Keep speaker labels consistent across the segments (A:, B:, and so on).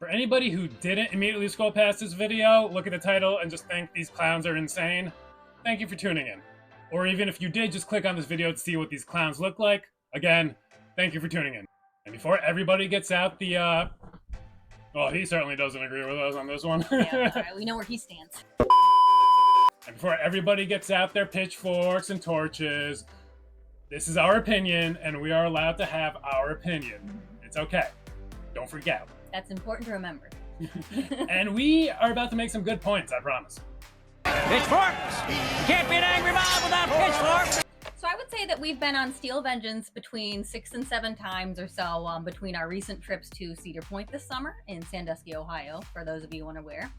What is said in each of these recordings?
A: For anybody who didn't immediately scroll past this video, look at the title, and just think these clowns are insane, thank you for tuning in. Or even if you did just click on this video to see what these clowns look like, again, thank you for tuning in. And before everybody gets out the, well, he certainly doesn't agree with us on this one.
B: Yeah, all right, we know where he stands.
A: And before everybody gets out their pitchforks and torches, this is our opinion, and we are allowed to have our opinion. It's okay. Don't freak out.
B: That's important to remember.
A: And we are about to make some good points, I promise.
C: Pitchforks! Can't be an angry mob without pitchforks!
B: So I would say that we've been on Steel Vengeance between 6 and 7 times or so between our recent trips to Cedar Point this summer in Sandusky, Ohio, for those of you unaware.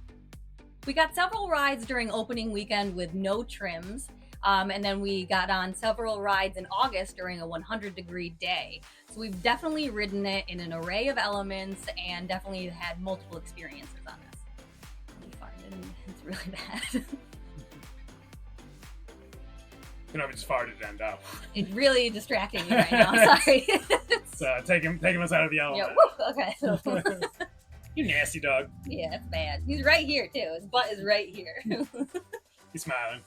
B: We got several rides during opening weekend with no trims, and then we got on several rides in August during a 100-degree day. So we've definitely ridden it in an array of elements and definitely had multiple experiences on this. We farted and it's really bad.
A: You know, we just farted and
B: It's really distracting me right now, sorry.
A: It's taking us out of the element.
B: Yeah, woo, okay.
A: You nasty dog.
B: Yeah, it's bad. He's right here, too. His butt is right here.
A: He's smiling.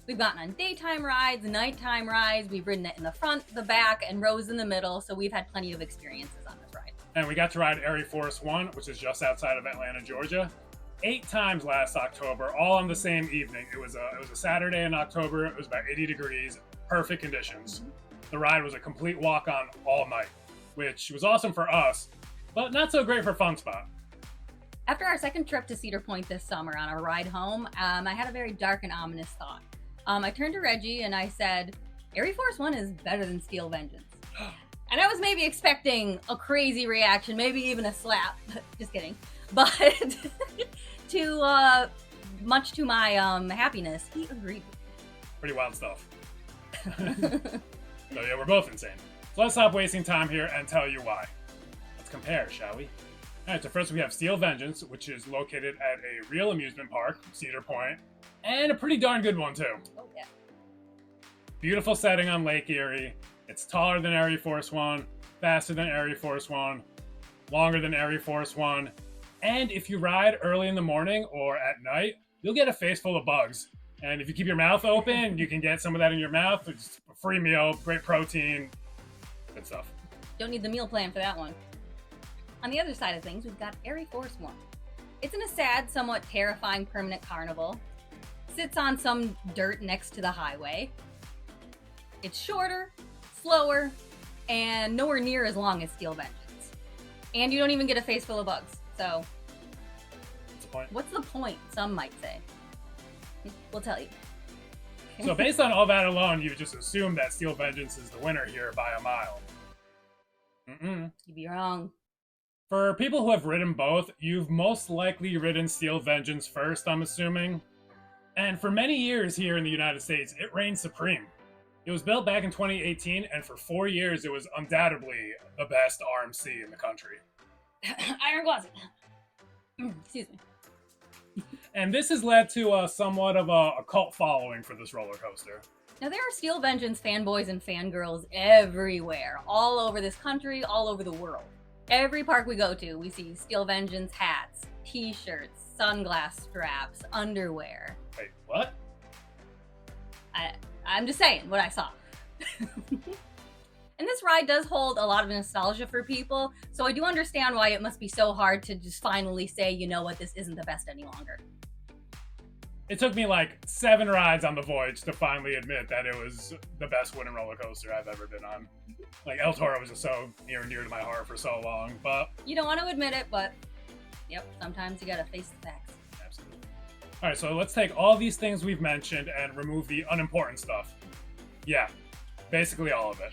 B: We've gotten on daytime rides, nighttime rides. We've ridden it in the front, the back, and rows in the middle, so we've had plenty of experiences on this ride.
A: And we got to ride ArieForce One, which is just outside of Atlanta, Georgia, 8 times last October, all on the same evening. It was a Saturday in October. It was about 80 degrees, perfect conditions. The ride was a complete walk-on all night, which was awesome for us, but not so great for Fun Spot.
B: After our second trip to Cedar Point this summer on our ride home, I had a very dark and ominous thought. I turned to Reggie and I said, ArieForce One is better than Steel Vengeance. And I was maybe expecting a crazy reaction, maybe even a slap. Just kidding. But much to my happiness, he agreed.
A: Pretty wild stuff. So yeah, we're both insane. So let's stop wasting time here and tell you why. Let's compare, shall we? Alright, so first we have Steel Vengeance, which is located at a real amusement park, Cedar Point, and a pretty darn good one too.
B: Oh yeah.
A: Beautiful setting on Lake Erie. It's taller than ArieForce One, faster than ArieForce One, longer than ArieForce One, and if you ride early in the morning or at night, you'll get a face full of bugs. And if you keep your mouth open, you can get some of that in your mouth. It's a free meal, great protein, good stuff.
B: Don't need the meal plan for that one. On the other side of things, we've got ArieForce One. It's in a sad, somewhat terrifying permanent carnival. Sits on some dirt next to the highway. It's shorter, slower, and nowhere near as long as Steel Vengeance. And you don't even get a face full of bugs. So,
A: What's the point?
B: What's the point? Some might say. We'll tell you.
A: So based on all that alone, you just assume that Steel Vengeance is the winner here by a mile.
B: You'd be wrong.
A: For people who have ridden both, you've most likely ridden Steel Vengeance first, I'm assuming. And for many years here in the United States, it reigned supreme. It was built back in 2018, and for 4 years, it was undoubtedly the best RMC in the country.
B: Iron Closet. Excuse me.
A: And this has led to somewhat of a cult following for this roller coaster.
B: Now, there are Steel Vengeance fanboys and fangirls everywhere, all over this country, all over the world. Every park we go to, we see Steel Vengeance hats, t-shirts, sunglass straps, underwear.
A: Wait, what?
B: I'm just saying what I saw. And this ride does hold a lot of nostalgia for people, so I do understand why it must be so hard to just finally say, you know what, this isn't the best any longer.
A: It took me like 7 rides on the Voyage to finally admit that it was the best wooden roller coaster I've ever been on. Like, El Toro was just so near and dear to my heart for so long, but...
B: You don't want to admit it, but, yep, sometimes you gotta face the facts.
A: Absolutely. Alright, so let's take all these things we've mentioned and remove the unimportant stuff. Yeah, basically all of it.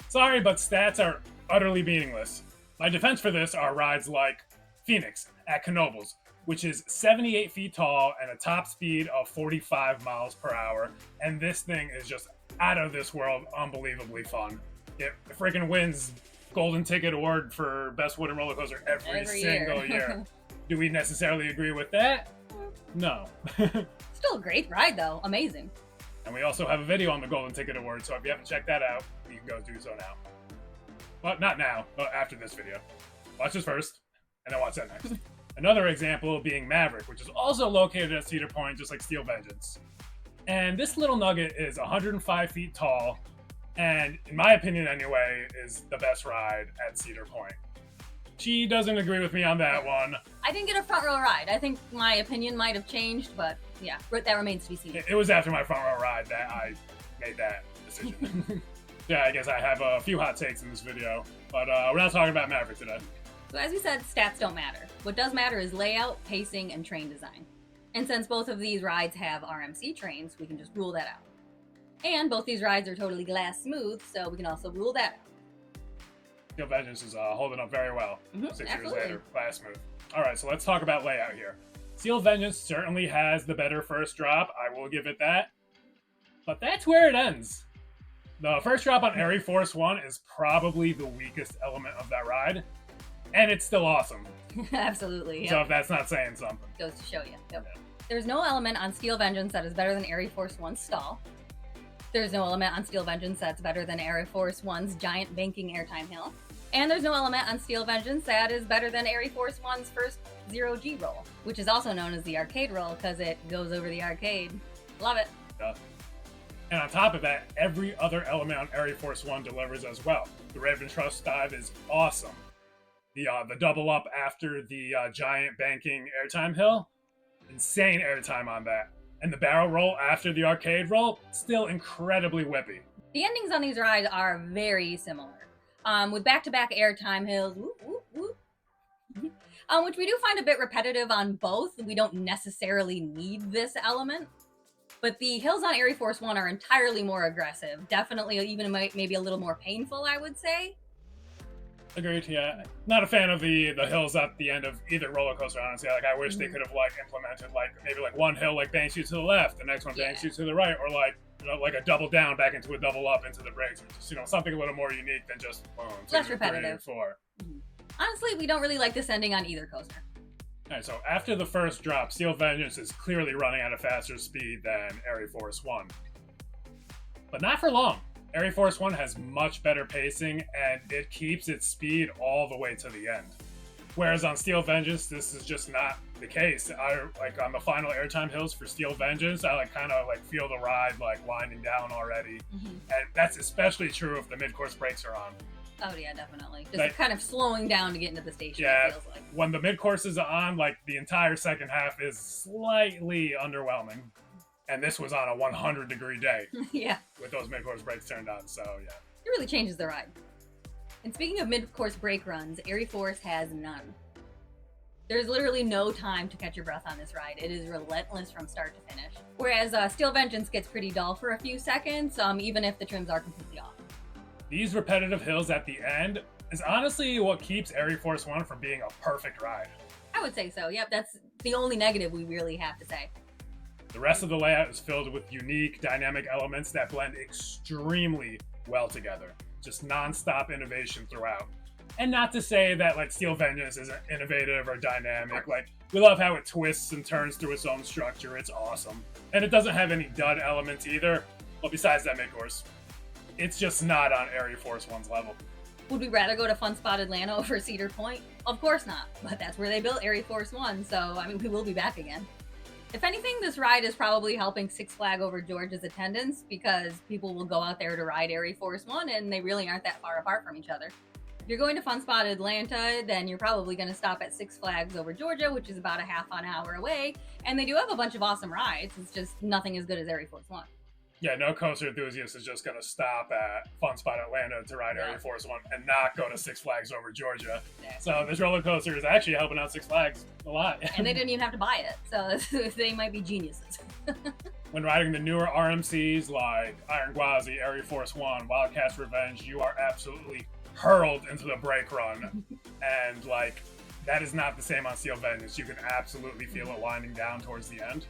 A: Sorry, but stats are utterly meaningless. My defense for this are rides like Phoenix at Knoebels, which is 78 feet tall and a top speed of 45 miles per hour. And this thing is just out of this world, unbelievably fun. It freaking wins Golden Ticket Award for Best Wooden Roller Coaster every single year. Do we necessarily agree with that? No.
B: Still a great ride, though. Amazing.
A: And we also have a video on the Golden Ticket Award, so if you haven't checked that out, you can go do so now. Well, not now, but after this video. watch this first, and then watch that next. Another example being Maverick, which is also located at Cedar Point, just like Steel Vengeance. And this little nugget is 105 feet tall, and in my opinion anyway, is the best ride at Cedar Point. She doesn't agree with me on that one.
B: I didn't get a front row ride. I think my opinion might have changed, but yeah, that remains to be seen.
A: It was after my front row ride that I made that decision. Yeah, I guess I have a few hot takes in this video, but we're not talking about Maverick today.
B: So as we said, stats don't matter. What does matter is layout, pacing, and train design. And since both of these rides have RMC trains, we can just rule that out. And both these rides are totally glass smooth, so we can also rule that out.
A: Steel Vengeance is holding up very well 6 years
B: absolutely.
A: later. Glass smooth. All right, so let's talk about layout here. Steel Vengeance certainly has the better first drop. I will give it that. But that's where it ends. The first drop on ArieForce One is probably the weakest element of that ride. And it's still awesome.
B: Absolutely. Yep.
A: So if that's not saying something.
B: Goes to show you. Yep. There's no element on Steel Vengeance that is better than ArieForce One's stall. There's no element on Steel Vengeance that's better than ArieForce One's giant banking airtime hill. And there's no element on Steel Vengeance that is better than ArieForce One's first 0G roll, which is also known as the arcade roll because it goes over the arcade. Love it.
A: Yeah. And on top of that, every other element on ArieForce One delivers as well. The Raven Trust dive is awesome. The double up after the giant banking airtime hill, insane airtime on that. And the barrel roll after the arcade roll, still incredibly whippy.
B: The endings on these rides are very similar, with back-to-back airtime hills, whoop, whoop, whoop. Which we do find a bit repetitive on both. We don't necessarily need this element. But the hills on ArieForce One are entirely more aggressive. Definitely even maybe a little more painful, I would say.
A: Agreed, yeah. Not a fan of the hills at the end of either roller coaster, honestly. Like, I wish they could have, like, implemented, like, maybe, like, one hill, like, banks you to the left, the next one banks you to the right, or, like, you know, like a double down back into a double up into the brakes. Or just, you know, something a little more unique than just boom,
B: less repetitive.
A: 3, 4.
B: Honestly, we don't really like this ending on either coaster.
A: Alright, so after the first drop, Steel Vengeance is clearly running at a faster speed than ArieForce One. But not for long. ArieForce One has much better pacing, and it keeps its speed all the way to the end. Whereas on Steel Vengeance, this is just not the case. I like on the final airtime hills for Steel Vengeance, I like kind of like feel the ride like winding down already, and that's especially true if the mid-course brakes are on.
B: Oh yeah, definitely. Just
A: Like,
B: kind of slowing down to get into the station.
A: yeah,
B: It feels like.
A: when the mid-course is on, like the entire second half is slightly underwhelming. And this was on a 100-degree day
B: Yeah,
A: with those mid-course brakes turned on, so yeah.
B: it really changes the ride. And speaking of mid-course brake runs, ArieForce has none. There's literally no time to catch your breath on this ride. It is relentless from start to finish. Whereas Steel Vengeance gets pretty dull for a few seconds, even if the trims are completely off.
A: These repetitive hills at the end is honestly what keeps ArieForce One from being a perfect ride.
B: I would say so. Yep, that's the only negative we really have to say.
A: The rest of the layout is filled with unique, dynamic elements that blend extremely well together. Just non-stop innovation throughout. And not to say that like Steel Vengeance isn't innovative or dynamic. Like, we love how it twists and turns through its own structure. It's awesome. And it doesn't have any dud elements either. Well, besides that mid-course. It's just not on ArieForce One's level.
B: Would we rather go to Fun Spot Atlanta over Cedar Point? Of course not. But that's where they built ArieForce One, so I mean, we will be back again. If anything, this ride is probably helping Six Flags Over Georgia's attendance because people will go out there to ride ArieForce One and they really aren't that far apart from each other. If you're going to Fun Spot Atlanta, then you're probably going to stop at Six Flags Over Georgia, which is about a half an hour away, and they do have a bunch of awesome rides. It's just nothing as good as ArieForce One.
A: Yeah, no coaster enthusiast is just going to stop at Fun Spot Atlanta to ride ArieForce One and not go to Six Flags Over Georgia.
B: Yeah.
A: So this roller coaster is actually helping out Six Flags a lot.
B: And they didn't even have to buy it, so they might be geniuses.
A: When riding the newer RMCs like Iron Gwazi, ArieForce One, Wildcat's Revenge, you are absolutely hurled into the brake run. And like, that is not the same on Steel Vengeance. You can absolutely feel it winding down towards the end.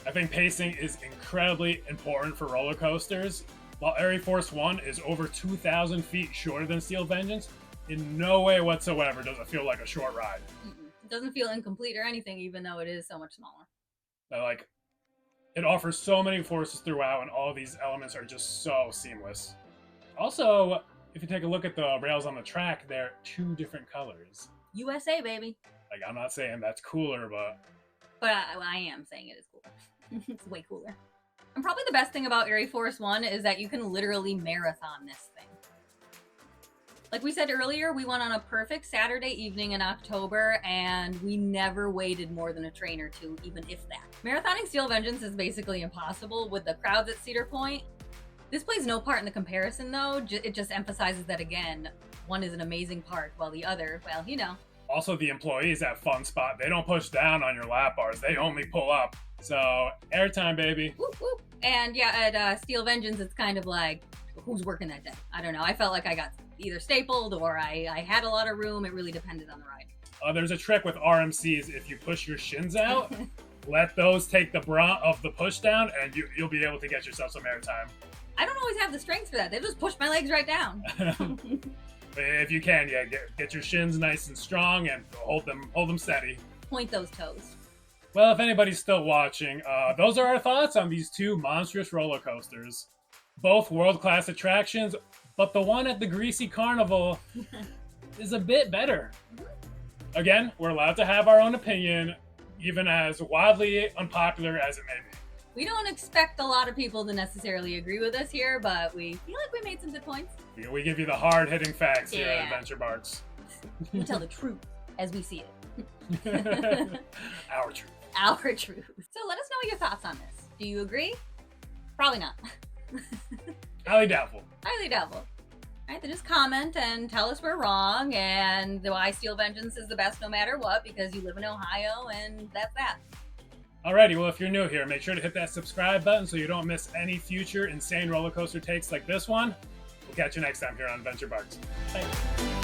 A: I think pacing is incredibly important for roller coasters. While ArieForce One is over 2,000 feet shorter than Steel Vengeance, in no way whatsoever does it feel like a short ride.
B: It doesn't feel incomplete or anything, even though it is so much smaller.
A: Like, it offers so many forces throughout, and all these elements are just so seamless. Also, if you take a look at the rails on the track, they're 2 different colors.
B: USA, baby.
A: Like, I'm not saying that's cooler, but
B: But I am saying it is cooler. It's way cooler. And probably the best thing about ArieForce One is that you can literally marathon this thing. Like we said earlier, we went on a perfect Saturday evening in October, and we never waited more than a train or two, even if that. Marathoning Steel Vengeance is basically impossible with the crowds at Cedar Point. This plays no part in the comparison, though. It just emphasizes that, again, one is an amazing park, while the other, well, you know.
A: also the employees at Fun Spot, they don't push down on your lap bars. They only pull up. So, airtime, baby.
B: Whoop, whoop. And yeah, at Steel Vengeance, it's kind of like, who's working that day? I don't know. I felt like I got either stapled or I had a lot of room. It really depended on the ride.
A: There's a trick with RMCs. If you push your shins out, let those take the brunt of the push down, and you'll be able to get yourself some airtime.
B: I don't always have the strength for that. They just push my legs right down.
A: If you can, yeah, get your shins nice and strong and hold them steady.
B: Point those toes.
A: Well, if anybody's still watching, those are our thoughts on these 2 monstrous roller coasters. Both world-class attractions, but the one at the Greasy Carnival is a bit better. Again, we're allowed to have our own opinion, even as wildly unpopular as it may be.
B: We don't expect a lot of people to necessarily agree with us here, but we feel like we made some good points.
A: We give you the hard-hitting facts here at
B: Yeah.
A: Adventure Barks.
B: We tell the truth as we see it.
A: Our truth.
B: Our truth. So let us know your thoughts on this. Do you agree? Probably not.
A: Highly doubtful.
B: Highly doubtful. All right, then just comment and tell us we're wrong and why Steel Vengeance is the best no matter what, because you live in Ohio, and that's that.
A: Alrighty, well, if you're new here, make sure to hit that subscribe button so you don't miss any future insane roller coaster takes like this one. We'll catch you next time here on Adventure Barks. Bye.